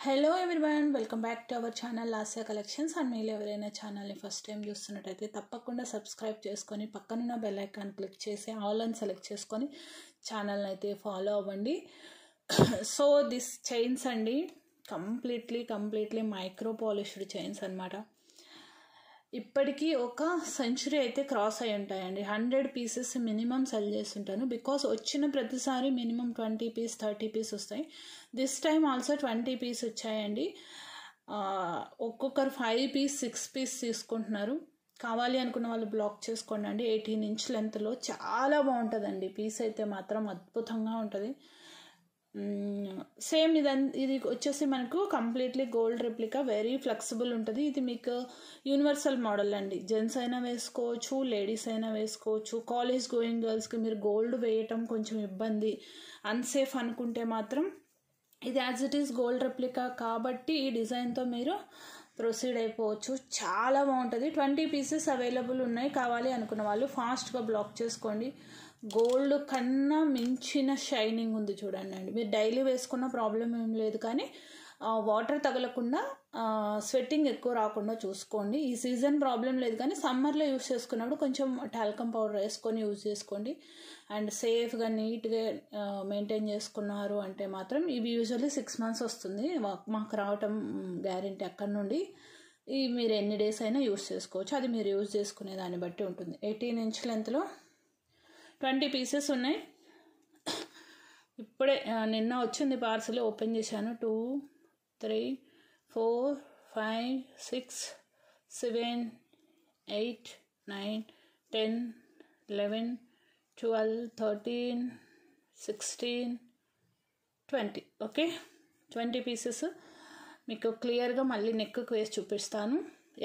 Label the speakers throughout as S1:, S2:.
S1: Hello everyone, welcome back to our channel Lasya collections. And మీరు ఎవరైనా ఛానల్ని ఫస్ట్ టైం చూస్తున్నట్టయితే తప్పకుండా సబ్స్క్రైబ్ చేసుకొని పక్కనున్న బెల్ ఐకాన్ క్లిక్ చేసి ఆల్ అని సెలెక్ట్ చేసుకొని ఛానల్ని అయితే ఫాలో అవ్వండి. సో దిస్ చైన్స్ అండి కంప్లీట్లీ మైక్రో పాలిష్డ్ చైన్స్ అనమాట. ఇప్పటికీ ఒక సెంచురీ అయితే క్రాస్ అయి ఉంటాయండి. 100 పీసెస్ మినిమం సెల్ చేస్తుంటాను. బికాస్ వచ్చిన ప్రతిసారి మినిమం 20 పీస్ 30 పీస్ వస్తాయి. దిస్ టైమ్ ఆల్సో 20 పీస్ వచ్చాయండి. ఒక్కొక్కరు 5 పీస్ 6 పీస్ తీసుకుంటున్నారు. కావాలి అనుకున్న వాళ్ళు బ్లాక్ చేసుకోండి అండి. 18 ఇంచ్ లెంత్లో చాలా బాగుంటుందండి. పీస్ అయితే మాత్రం అద్భుతంగా ఉంటుంది. సేమ్ ఇది వచ్చేసి మనకు completely gold replica, very flexible ఉంటుంది. ఇది మీకు యూనివర్సల్ మోడల్ అండి. జెంట్స్ అయినా వేసుకోవచ్చు, లేడీస్ అయినా వేసుకోవచ్చు. కాలేజ్ గోయింగ్ గర్ల్స్కి మీరు గోల్డ్ వేయటం కొంచెం ఇబ్బంది, అన్సేఫ్ అనుకుంటే మాత్రం ఇది as it is gold replica కాబట్టి ఈ డిజైన్తో మీరు ప్రొసీడ్ అయిపోవచ్చు. చాలా బాగుంటుంది. 20 పీసెస్ అవైలబుల్ ఉన్నాయి. కావాలి అనుకున్న వాళ్ళు ఫాస్ట్గా బ్లాక్ చేసుకోండి. గోల్డ్ కన్నా మించిన షైనింగ్ ఉంది చూడండి అండి. మీరు డైలీ వేసుకున్న ప్రాబ్లం ఏం లేదు, కానీ వాటర్ తగలకుండా స్వెట్టింగ్ ఎక్కువ రాకుండా చూసుకోండి. ఈ సీజన్ ప్రాబ్లం లేదు, కానీ సమ్మర్లో యూస్ చేసుకున్నప్పుడు కొంచెం టాల్కమ్ పౌడర్ వేసుకొని యూజ్ చేసుకోండి. అండ్ సేఫ్గా నీట్గా మెయింటైన్ చేసుకున్నారు అంటే మాత్రం ఇవి యూజువల్లీ 6 months వస్తుంది మాకు రావటం గ్యారెంటీ. అక్కడ నుండి ఇవి మీరు ఎన్ని డేస్ అయినా యూస్ చేసుకోవచ్చు. అది మీరు యూజ్ చేసుకునే దాన్ని బట్టి ఉంటుంది. 18 ఇంచ్ లెంత్లో 20 పీసెస్ ఉన్నాయి. ఇప్పుడే నిన్న వచ్చింది పార్సల్, ఓపెన్ చేశాను. 2 3 4 5 6 7 8 9 10 11 12 13 16 20. ఓకే, 20 పీసెస్ మీకు క్లియర్గా మళ్ళీ నెక్కు వేసి చూపిస్తాను.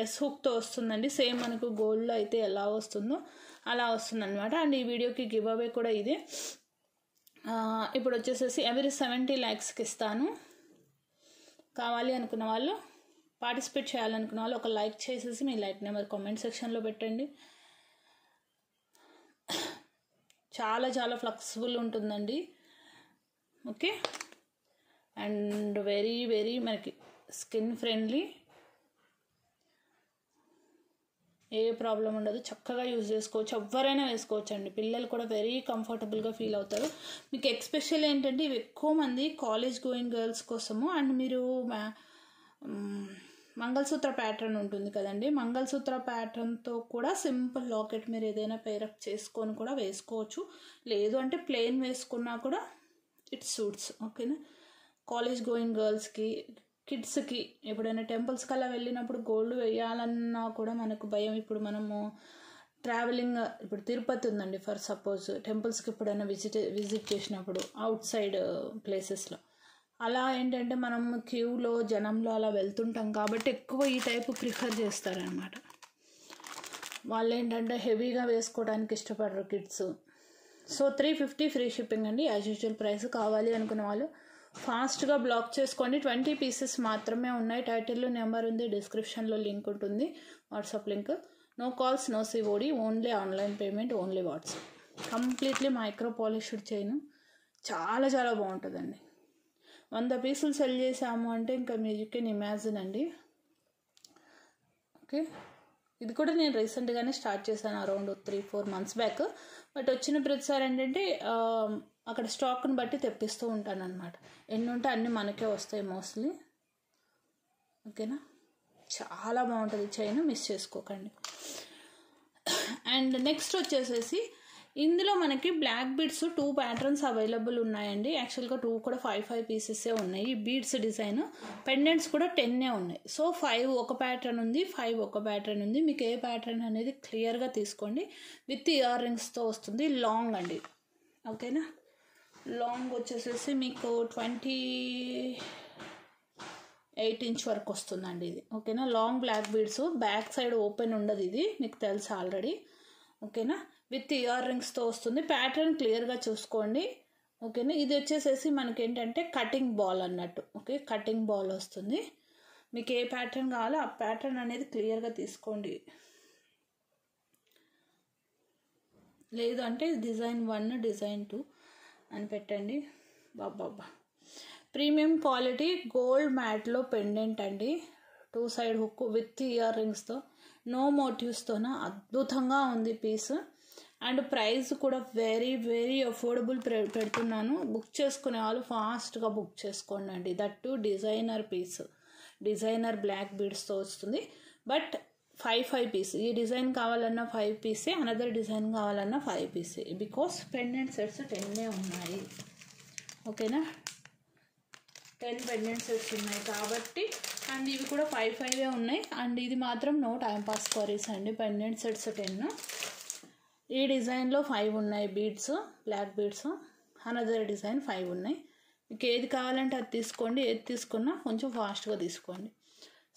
S1: ఎస్ హుక్తో వస్తుందండి. సేమ్ మనకు గోల్డ్లో అయితే ఎలా వస్తుందో అలా వస్తుందన్నమాట. అండ్ ఈ వీడియోకి గివ్ అవే కూడా ఇదే. ఇప్పుడు వచ్చేసేసి ఎవరీ 70 lakhsకి ఇస్తాను. కావాలి అనుకున్న వాళ్ళు, పార్టిసిపేట్ చేయాలనుకున్న వాళ్ళు ఒక లైక్ చేసేసి మీ లైక్ నెంబర్ కామెంట్ సెక్షన్లో పెట్టండి. చాలా ఫ్లెక్సిబుల్ ఉంటుందండి. ఓకే, అండ్ వెరీ మనకి స్కిన్ ఫ్రెండ్లీ, ఏ ప్రాబ్లం ఉండదు. చక్కగా యూజ్ చేసుకోవచ్చు, ఎవరైనా వేసుకోవచ్చు అండి. పిల్లలు కూడా వెరీ కంఫర్టబుల్గా ఫీల్ అవుతారు. మీకు ఎక్స్పెషల్ ఏంటంటే ఇవి ఎక్కువ మంది కాలేజ్ గోయింగ్ గర్ల్స్ కోసము. అండ్ మీరు మంగళసూత్ర ప్యాటర్న్ ఉంటుంది కదండి, మంగళసూత్ర ప్యాటర్న్తో కూడా సింపుల్ లాకెట్ మీరు ఏదైనా పేరప్ చేసుకొని కూడా వేసుకోవచ్చు. లేదు అంటే ప్లెయిన్ వేసుకున్నా కూడా ఇట్ సూట్స్. ఓకేనా, కాలేజ్ గోయింగ్ గర్ల్స్కి, కిడ్స్కి ఎప్పుడైనా టెంపుల్స్కి అలా వెళ్ళినప్పుడు గోల్డ్ వేయాలన్నా కూడా మనకు భయం. ఇప్పుడు మనము ట్రావెలింగ్, ఇప్పుడు తిరుపతి ఉందండి ఫర్ సపోజ్, టెంపుల్స్కి ఎప్పుడైనా విజిట్ చేసినప్పుడు అవుట్ సైడ్ ప్లేసెస్లో అలా ఏంటంటే మనం క్యూలో జనంలో అలా వెళ్తుంటాం కాబట్టి ఎక్కువ ఈ టైపు ప్రిఫర్ చేస్తారనమాట. వాళ్ళు ఏంటంటే హెవీగా వేసుకోవడానికి ఇష్టపడరు కిడ్స్. సో 350 ఫ్రీ షిప్పింగ్ అండి, యాజ్ యూజువల్ ప్రైస్. కావాలి అనుకున్న వాళ్ళు ఫాస్ట్గా బ్లాక్ చేసుకోండి. 20 పీసెస్ మాత్రమే ఉన్నాయి. టైటిల్లో నెంబర్ ఉంది, డిస్క్రిప్షన్లో లింక్ ఉంటుంది, WhatsApp link. No calls, no COD, only online payment, only WhatsApp. Completely micro polished chain, చాలా బాగుంటుందండి. 100 పీసులు సెల్ చేసాము అంటే ఇంకా యూ కెన్ ఇమాజిన్ అండి. ఓకే, ఇది కూడా నేను రీసెంట్గానే స్టార్ట్ చేశాను, అరౌండ్ 3-4 months బ్యాక్. బట్ వచ్చిన ప్రతిసారి ఏంటంటే అక్కడ స్టాక్ని బట్టి తెప్పిస్తూ ఉంటాను అనమాట. ఎన్ని ఉంటే అన్నీ మనకే వస్తాయి మోస్ట్లీ. ఓకేనా, చాలా బాగుంటుంది చైన్, మిస్ చేసుకోకండి. అండ్ నెక్స్ట్ వచ్చేసేసి ఇందులో మనకి బ్లాక్ బీడ్స్ 2 ప్యాటర్న్స్ అవైలబుల్ ఉన్నాయండి. యాక్చువల్గా 2 కూడా 5 పీసెసే ఉన్నాయి. బీడ్స్ డిజైన్ పెండెంట్స్ కూడా 10 ఉన్నాయి. సో 5 ఒక ప్యాటర్న్ ఉంది, 5 ఒక ప్యాటర్న్ ఉంది. మీకు ఏ ప్యాటర్న్ అనేది క్లియర్గా తీసుకోండి. విత్ ఇయర్ రింగ్స్తో వస్తుంది. లాంగ్ అండి. ఓకేనా, లాంగ్ వచ్చేసేసి మీకు 28 ఇంచ్ వరకు వస్తుందండి ఇది. ఓకేనా, long black beads, back side open ఉండదు, ఇది మీకు తెలుసు ఆల్రెడీ. ఓకేనా, విత్ ఇయర్ రింగ్స్తో వస్తుంది. ప్యాటర్న్ క్లియర్గా చూసుకోండి. ఓకేనా, ఇది వచ్చేసేసి మనకి ఏంటంటే కటింగ్ బాల్ అన్నట్టు. ఓకే, కటింగ్ బాల్ వస్తుంది. మీకు ఏ ప్యాటర్న్ కావాలో ఆ ప్యాటర్న్ అనేది క్లియర్గా తీసుకోండి. లేదు అంటే డిజైన్ 1 డిజైన్ 2 అని పెట్టండి. బాబా ప్రీమియం క్వాలిటీ గోల్డ్ మ్యాట్లో పెండెంట్ అండి, 2 సైడ్ హుక్ విత్ ఇయర్ రింగ్స్తో, నో మోటివ్స్తోన అద్భుతంగా ఉంది పీస్. అండ్ ప్రైస్ కూడా వెరీ వెరీ అఫోర్డబుల్ పెడుతున్నాను. బుక్ చేసుకునే వాళ్ళు ఫాస్ట్గా బుక్ చేసుకోండి అండి. That designer piece, designer black బీడ్స్తో వస్తుంది. బట్ 5 పీస్, ఈ డిజైన్ కావాలన్నా 5 పీసే, అనదర్ డిజైన్ కావాలన్నా 5 పీసే, బికాస్ పెండెంట్ సెట్స్ 10 ఉన్నాయి. ఓకేనా, 10 పెండెంట్ సెట్స్ ఉన్నాయి కాబట్టి. అండ్ ఇవి కూడా 5 ఉన్నాయి. అండ్ ఇది మాత్రం నో టైం పాస్ క్వరీస్ అండి. పెండెంట్ సెట్స్ 10, ఈ డిజైన్లో 5 ఉన్నాయి beads, black beads. Another design 5 ఉన్నాయి. మీకు ఏది కావాలంటే అది తీసుకోండి, ఏది తీసుకున్నా కొంచెం ఫాస్ట్గా తీసుకోండి.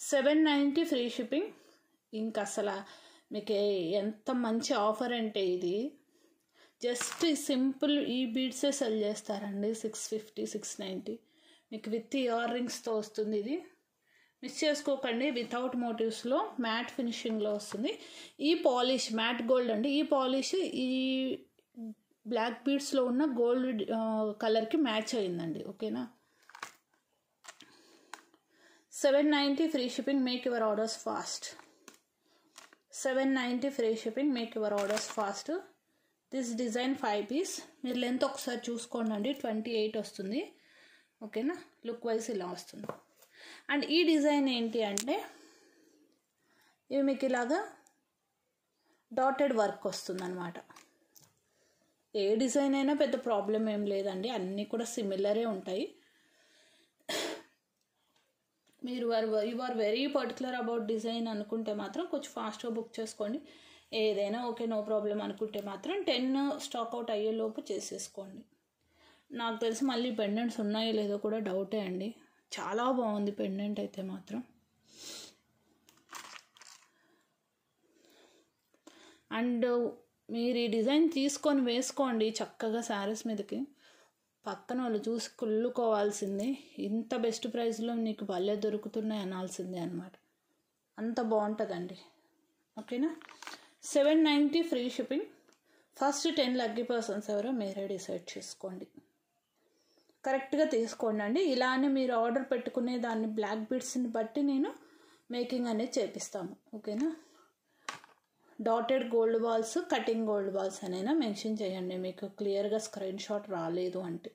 S1: 790 ఫ్రీ షిప్పింగ్. ఇంకా అసలు మీకు ఎంత మంచి ఆఫర్ అంటే ఇది జస్ట్ సింపుల్ ఈ బీడ్సే సెల్ చేస్తారండి. 650, 690 మీకు విత్ ఇయర్ రింగ్స్తో వస్తుంది. ఇది మిస్ చేసుకోకండి. వితౌట్ మోటివ్స్లో మ్యాట్ ఫినిషింగ్లో వస్తుంది. ఈ పాలిష్ మ్యాట్ గోల్డ్ అండి. ఈ పాలిష్ ఈ బ్లాక్ బీడ్స్లో ఉన్న గోల్డ్ కలర్కి మ్యాచ్ అయిందండి. ఓకేనా, 790 free shipping. Make your orders fast. 790 free shipping. Make your orders fast. This design 5 piece. మీరు లెంత్ ఒకసారి చూసుకోండి అండి, 28 వస్తుంది. ఓకేనా, లుక్ వైజ్ ఇలా వస్తుంది. అండ్ ఈ డిజైన్ ఏంటి అంటే ఇవి మీకు ఇలాగా డాటెడ్ వర్క్ వస్తుంది అనమాట. ఏ డిజైన్ అయినా పెద్ద ప్రాబ్లం ఏం లేదండి, అన్నీ కూడా సిమిలరే ఉంటాయి. మీరు you are very particular about design అనుకుంటే మాత్రం కొంచెం ఫాస్ట్గా బుక్ చేసుకోండి. ఏదైనా ఓకే నో ప్రాబ్లం అనుకుంటే మాత్రం 10 స్టాక్ అవుట్ అయ్యేలోపు చేసేసుకోండి. నాకు తెలిసి మళ్ళీ పెండెంట్స్ ఉన్నాయో లేదో కూడా డౌటే అండి. చాలా బాగుంది పెండెంట్ అయితే మాత్రం. అండ్ మీరు ఈ డిజైన్ తీసుకొని వేసుకోండి చక్కగా శారీస్ మీదకి. పక్కన వాళ్ళు చూసి కుళ్ళుకోవాల్సిందే, ఇంత బెస్ట్ ప్రైస్లో నీకు భలే దొరుకుతున్నాయి అనాల్సిందే అనమాట. అంత బాగుంటుందండి. ఓకేనా, 790 free shipping. First 10 lucky persons ఎవరో మీరే డిసైడ్ చేసుకోండి. కరెక్ట్గా తీసుకోండి అండి. ఇలానే మీరు ఆర్డర్ పెట్టుకునే దాన్ని బ్లాక్ బీడ్స్ని బట్టి నేను మేకింగ్ అనేది చేపిస్తాము. ఓకేనా, dotted gold balls, cutting gold balls అనైనా మెన్షన్ చేయండి మీకు క్లియర్గా స్క్రీన్ షాట్ రాలేదు అంటే.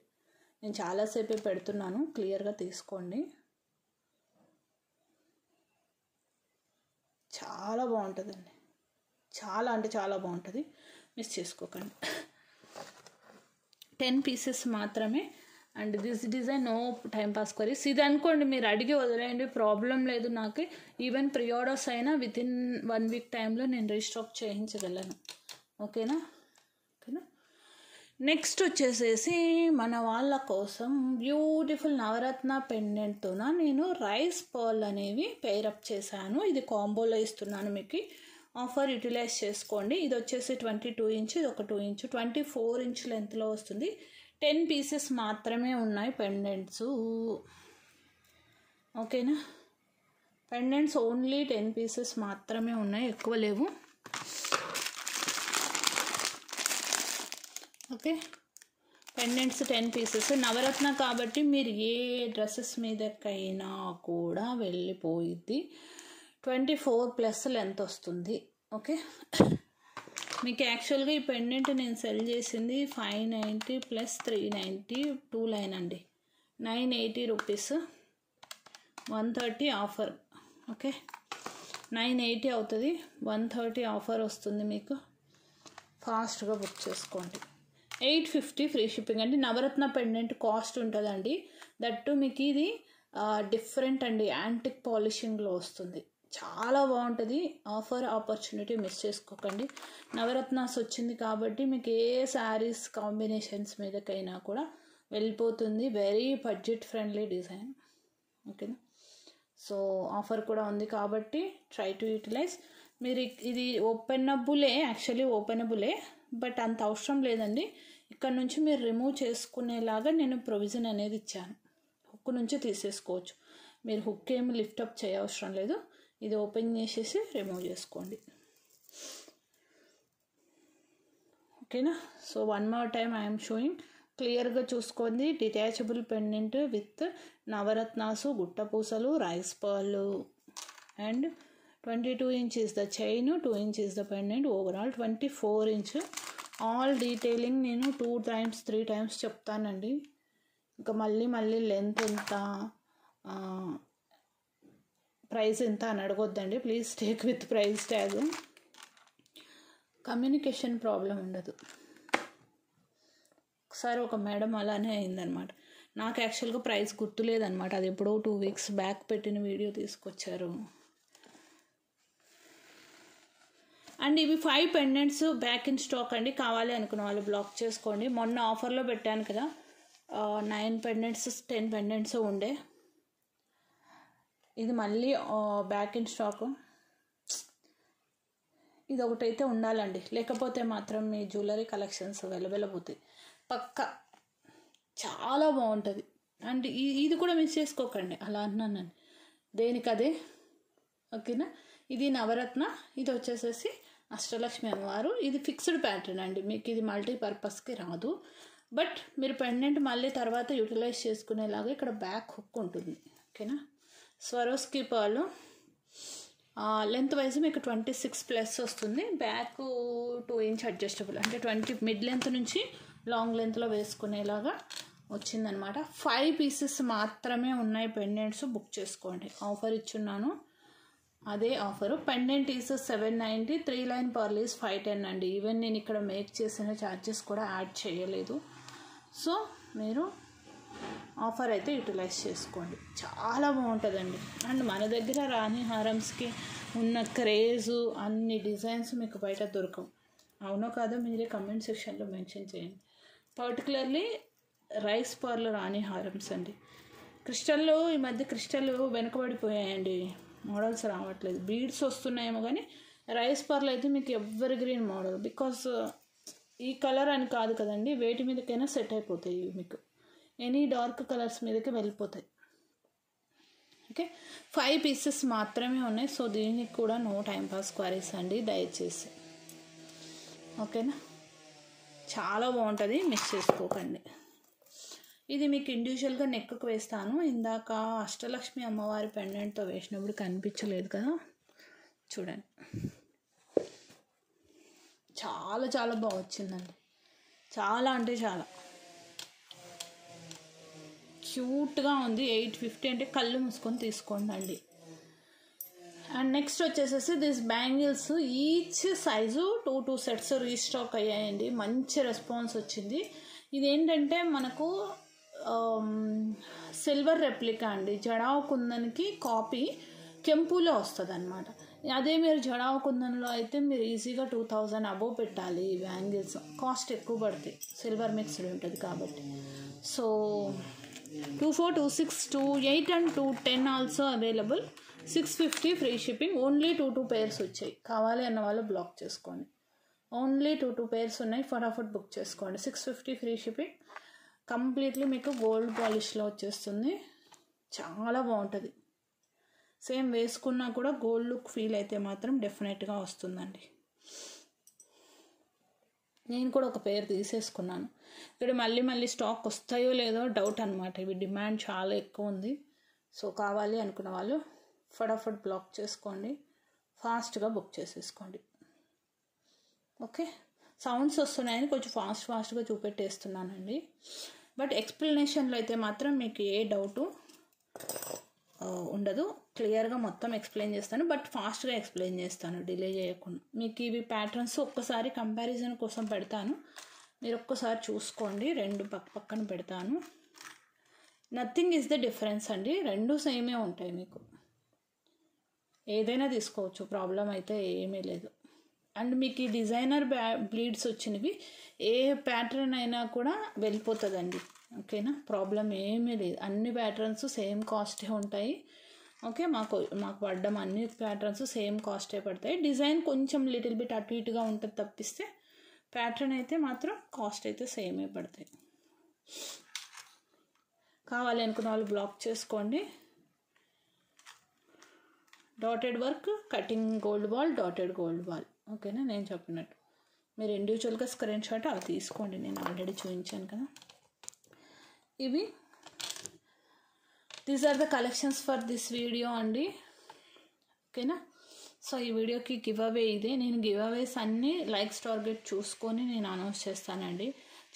S1: నేను చాలాసేపే పెడుతున్నాను, క్లియర్గా తీసుకోండి. చాలా బాగుంటుందండి, చాలా అంటే చాలా బాగుంటుంది, మిస్ చేసుకోకండి. 10 పీసెస్ మాత్రమే. And this design no time pass queries. ఇది అనుకోండి మీరు అడిగి వదిలేయండి, ప్రాబ్లం లేదు. నాకు ఈవెన్ ప్రీ ఆర్డర్స్ అయినా వితిన్ 1 వీక్ టైంలో నేను రీస్టాక్ చేయించగలను. ఓకేనా. నెక్స్ట్ వచ్చేసేసి మన వాళ్ళ కోసం బ్యూటిఫుల్ నవరత్న పెండెంట్తోన నేను రైస్ పర్ల్ అనేవి పేరప్ చేశాను. ఇది కాంబోలో ఇస్తున్నాను మీకు. ఆఫర్ యూటిలైజ్ చేసుకోండి. ఇది వచ్చేసి 22 ఇంచ్, ఇది ఒక 2 ఇంచ్, 24 ఇంచ్ లెంత్లో వస్తుంది. 10 పీసెస్ మాత్రమే ఉన్నాయి పెండెంట్స్. ఓకేనా, పెండెంట్స్ ఓన్లీ 10 పీసెస్ మాత్రమే ఉన్నాయి, ఎక్కువ లేవు. Okay, pendants 10 pieces. నవరత్న కాబట్టి మీరు ఏ డ్రెస్సెస్ మీదకైనా కూడా వెళ్ళిపోయిద్ది. 24+ లెంత్ వస్తుంది. ఓకే, మీకు యాక్చువల్గా ఈ పెండెంట్ నేను సెల్ చేసింది 590 + 390 2 లైన్ అండి, 980 రూపీస్, 130 ఆఫర్. ఓకే, 980 అవుతుంది, 130 ఆఫర్ వస్తుంది మీకు. ఫాస్ట్గా బుక్ చేసుకోండి. 850 ఫ్రీ షిప్పింగ్ అండి. నవరత్న పెండెంట్ కాస్ట్ ఉంటుందండి. దట్టు మీకు ఇది డిఫరెంట్ అండి, యాంటిక్ పాలిషింగ్లో వస్తుంది, చాలా బాగుంటుంది. ఆఫర్ ఆపర్చునిటీ మిస్ చేసుకోకండి. నవరత్నాస్ వచ్చింది కాబట్టి మీకు ఏ శారీస్ కాంబినేషన్స్ మీదకైనా కూడా వెళ్ళిపోతుంది. Very budget friendly design. ఓకేనా, సో ఆఫర్ కూడా ఉంది కాబట్టి ట్రై టు యూటిలైజ్. మీరు ఇది ఓపెనబులే, యాక్చువల్లీ ఓపెనబులే, బట్ అంత అవసరం లేదండి. ఇక్కడ నుంచి మీరు రిమూవ్ చేసుకునేలాగా నేను ప్రొవిజన్ అనేది ఇచ్చాను. హుక్ నుంచి తీసేసుకోవచ్చు, మీరు హుక్ ఏమి లిఫ్టప్ చేయవసరం లేదు. ఇది ఓపెన్ చేసేసి రిమూవ్ చేసుకోండి. ఓకేనా, so 1 more time I'm showing క్లియర్గా చూసుకోండి. డిటాచబుల్ పెండెంట్ విత్ నవరత్నాసు, గుట్టపూసలు, రైస్ పర్లు and 22 inch is the chain, 2 inch is the pendant, overall 24 inch. All detailing నేను 2 times 3 times చెప్తానండి. ఇంకా మళ్ళీ లెంత్ ఎంత, ప్రైస్ ఎంత అని అడగొద్దండి please. Take with price tag. Communication problem ఉండదు. ఒకసారి ఒక మేడం అలానే అయిందనమాట. నాకు యాక్చువల్గా ప్రైస్ గుర్తులేదనమాట. అది ఎప్పుడో 2 weeks బ్యాక్ పెట్టిన వీడియో తీసుకొచ్చారు. అండ్ ఇవి 5 పెండెంట్స్ బ్యాక్ ఇన్ స్టాక్ అండి. కావాలి అనుకున్న వాళ్ళు బ్లాక్ చేసుకోండి. మొన్న ఆఫర్లో పెట్టాను కదా, 9 పెండెంట్స్ 10 పెండెంట్స్ ఉండే. ఇది మళ్ళీ బ్యాక్ ఇన్ స్టాక్. ఇది ఒకటైతే ఉండాలండి, లేకపోతే మాత్రం మీ జ్యువెలరీ కలెక్షన్స్ వెలవెలబోతాయి పక్కా. చాలా బాగుంటుంది. అండ్ ఇది కూడా మిస్ చేసుకోకండి, అలా అన్నాను దేనికదే. ఓకేనా. ఇది నవరత్న, ఇది వచ్చేసేసి అష్టలక్ష్మి అమ్మవారు. ఇది ఫిక్స్డ్ ప్యాటర్న్ అండి, మీకు ఇది మల్టీపర్పస్కి రాదు. బట్ మీరు పెండెంట్ మళ్ళీ తర్వాత యూటిలైజ్ చేసుకునేలాగా ఇక్కడ బ్యాక్ హుక్ ఉంటుంది. ఓకేనా. స్వరోస్కి పర్లు లెంత్ వైజ్ మీకు 26+ వస్తుంది. బ్యాక్ 2 inch అడ్జస్టబుల్, అంటే 20 మిడ్ లెంత్ నుంచి లాంగ్ లెంత్లో వేసుకునేలాగా వచ్చిందనమాట. 5 pieces మాత్రమే ఉన్నాయి పెండెంట్స్. బుక్ చేసుకోండి. ఆఫర్ ఇచ్చున్నాను, అదే offer. Pendant is 790, 3 line pearl is 510 అండి. ఈవెన్ నేను ఇక్కడ మేక్ చేసిన ఛార్జెస్ కూడా యాడ్ చేయలేదు. సో మీరు ఆఫర్ అయితే యూటిలైజ్ చేసుకోండి, చాలా బాగుంటుందండి. అండ్ మన దగ్గర రాణి హారమ్స్కి ఉన్న క్రేజు, అన్ని డిజైన్స్ మీకు బయట దొరకవు. అవునో కాదో మీరే కమెంట్ సెక్షన్లో మెన్షన్ చేయండి. పర్టికులర్లీ రైస్ పర్ల్ రాణి హారమ్స్ అండి. క్రిస్టల్లో ఈ మధ్య క్రిస్టల్ వెనుకబడిపోయాయండి, మోడల్స్ రావట్లేదు. బీడ్స్ వస్తున్నాయేమో కానీ రైస్ పర్ల్ అయితే మీకు ఎవర్ గ్రీన్ మోడల్. బికాస్ ఈ కలర్ అని కాదు కదండి, వేటి మీదకైనా సెట్ అయిపోతాయి మీకు. ఎనీ డార్క్ కలర్స్ మీదకి వెళ్ళిపోతాయి. ఓకే. 5 pieces మాత్రమే ఉన్నాయి. సో దీనికి కూడా నో టైం పాస్ క్వరీస్ అండి దయచేసి. ఓకేనా. చాలా బాగుంటుంది, మిస్ చేసుకోకండి. ఇది మీకు ఇండివిజువల్గా నెక్కు వేస్తాను. ఇందాక అష్టలక్ష్మి అమ్మవారి పెండెంట్తో వేసినప్పుడు కనిపించలేదు కదా, చూడండి. చాలా చాలా బాగా వచ్చిందండి, చాలా అంటే చాలా క్యూట్గా ఉంది. 850 అంటే కళ్ళు మూసుకొని తీసుకోండి అండి. అండ్ నెక్స్ట్ వచ్చేసేసి this bangles, each size 2 sets restock అయ్యాయండి. మంచి రెస్పాన్స్ వచ్చింది. ఇదేంటంటే మనకు సిల్వర్ రెప్లికా అండి. జడావు కుందన్కి కాపీ కెంపులో వస్తుంది అనమాట. అదే మీరు జడావు కుందన్లో అయితే మీరు ఈజీగా 2000 అబోవ్ పెట్టాలి. ఈ బ్యాంగిల్స్ కాస్ట్ ఎక్కువ పడతాయి, సిల్వర్ మిక్స్డ్ ఉంటుంది కాబట్టి. So 24, 26, 28 and 210 also available. 650 free shipping. Only 2 pairs వచ్చాయి. కావాలి అన్న వాళ్ళు బ్లాక్ చేసుకోండి. ఓన్లీ 2 pairs ఉన్నాయి, ఫటాఫట్ బుక్ చేసుకోండి. 650 ఫ్రీ షిప్పింగ్. కంప్లీట్లీ మీకు గోల్డ్ పాలిష్లో వచ్చేస్తుంది. చాలా బాగుంటుంది. సేమ్ వేసుకున్నా కూడా గోల్డ్ లుక్ ఫీల్ అయితే మాత్రం డెఫినెట్గా వస్తుందండి. నేను కూడా ఒక పేరు తీసేసుకున్నాను. ఇక్కడ మళ్ళీ స్టాక్ వస్తాయో లేదో డౌట్ అనమాట. ఇవి డిమాండ్ చాలా ఎక్కువ ఉంది. సో కావాలి అనుకున్న వాళ్ళు ఫటాఫట్ బ్లాక్ చేసుకోండి, ఫాస్ట్గా బుక్ చేసేసుకోండి. ఓకే. సౌండ్స్ వస్తున్నాయని కొంచెం ఫాస్ట్గా చూపెట్టేస్తున్నానండి. బట్ ఎక్స్ప్లెనేషన్లో అయితే మాత్రం మీకు ఏ డౌటు ఉండదు. క్లియర్గా మొత్తం ఎక్స్ప్లెయిన్ చేస్తాను, బట్ ఫాస్ట్గా ఎక్స్ప్లెయిన్ చేస్తాను, డిలే చేయకుండా. మీకు ఇవి ప్యాటర్న్స్ ఒక్కసారి కంపారిజన్ కోసం పెడతాను, మీరు ఒక్కసారి చూసుకోండి. 2 పక్కన పెడతాను. నథింగ్ ఈజ్ ద డిఫరెన్స్ అండి, 2 సేమే ఉంటాయి. మీకు ఏదైనా తీసుకోవచ్చు, ప్రాబ్లం అయితే ఏమీ లేదు. అండ్ మీకు ఈ డిజైనర్ బ్లీడ్స్ వచ్చినవి ఏ ప్యాటర్న్ అయినా కూడా వెళ్ళిపోతుందండి. ఓకేనా. ప్రాబ్లం ఏమీ లేదు. అన్ని ప్యాటర్న్స్ సేమ్ కాస్టే ఉంటాయి. ఓకే. మాకు పడ్డం అన్ని ప్యాటర్న్స్ సేమ్ కాస్టే పడతాయి. డిజైన్ కొంచెం లిటిల్ బిట్ అటు ఇటుగా ఉంటుంది తప్పిస్తే ప్యాటర్న్ అయితే మాత్రం కాస్ట్ అయితే సేమే పడతాయి. కావాలి అనుకున్న వాళ్ళు బ్లాక్ చేసుకోండి. Dotted work, cutting gold ball, dotted gold ball. ఓకేనా. నేను చెప్పినట్టు మీరు ఇండివిజువల్గా స్క్రీన్ షాట్ అవి తీసుకోండి, నేను ఆల్రెడీ చూపించాను కదా. ఇవి these are the collections for this video అండి. ఓకేనా. సో ఈ వీడియోకి గివ్ అవే ఇదే. నేను గివ్ అవేస్ అన్నీ లైక్స్ టార్గెట్ చూసుకొని నేను అనౌన్స్ చేస్తానండి.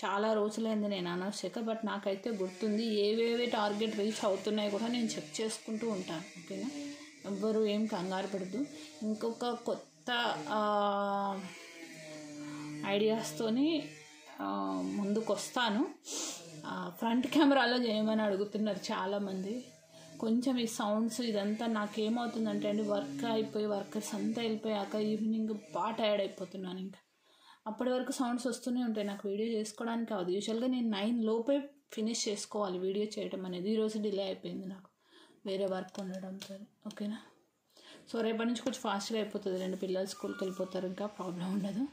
S1: చాలా రోజులైంది నేను అనౌన్స్ చేయక, బట్ నాకైతే గుర్తుంది ఏవేవి టార్గెట్ రీచ్ అవుతున్నాయి కూడా నేను చెక్ చేసుకుంటూ ఉంటాను. ఓకేనా. ఎవ్వరు ఏం కంగారు పడదు. ఇంకొక కొత్త ఐడియాస్తోని ముందుకు వస్తాను. ఫ్రంట్ కెమెరాలో చేయమని అడుగుతున్నారు చాలామంది. కొంచెం ఈ సౌండ్స్ ఇదంతా నాకేమవుతుందంటే అండి, వర్కర్స్ అంతా వెళ్ళిపోయాక ఈవినింగ్ బాగా టైర్డ్ అయిపోతున్నాను. ఇంకా అప్పటి వరకు సౌండ్స్ వస్తూనే ఉంటాయి. నాకు వీడియో చేసుకోవడానికి అవ్వదు. యూజువల్గా నేను 9 లోపే ఫినిష్ చేసుకోవాలి వీడియో చేయడం అనేది. ఈరోజు డిలే అయిపోయింది నాకు వేరే వర్క్ ఉండడంతో. ఓకేనా. సో రేపటి నుంచి కొంచెం ఫాస్ట్గా అయిపోతుంది. 2 పిల్లలు స్కూల్కి వెళ్ళిపోతారు, ఇంకా ప్రాబ్లం ఉండదు.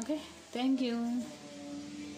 S1: ఓకే. Thank you.